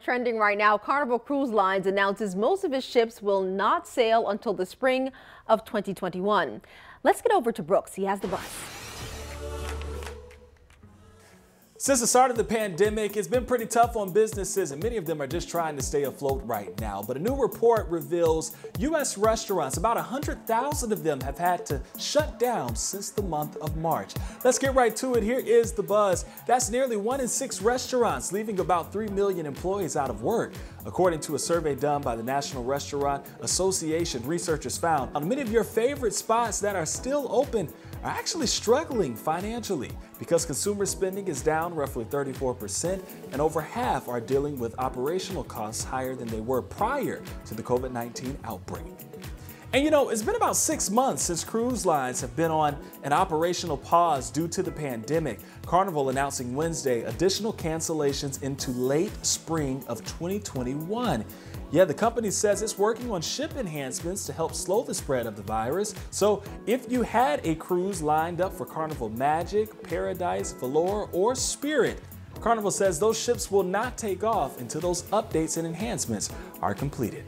Trending right now, Carnival Cruise Lines announces most of its ships will not sail until the spring of 2021. Let's get over to Brooks. He has the bus. Since the start of the pandemic, it's been pretty tough on businesses, and many of them are just trying to stay afloat right now. But a new report reveals U.S. restaurants, about 100,000 of them have had to shut down since the month of March. Let's get right to it. Here is the buzz. That's nearly 1 in 6 restaurants, leaving about 3 million employees out of work. According to a survey done by the National Restaurant Association, researchers found many of your favorite spots that are still open are actually struggling financially because consumer spending is down roughly 34%, and over half are dealing with operational costs higher than they were prior to the COVID-19 outbreak. And you know, it's been about 6 months since cruise lines have been on an operational pause due to the pandemic. Carnival announcing Wednesday additional cancellations into late spring of 2021. Yeah, the company says it's working on ship enhancements to help slow the spread of the virus. So if you had a cruise lined up for Carnival Magic, Paradise, Valor, or Spirit, Carnival says those ships will not take off until those updates and enhancements are completed.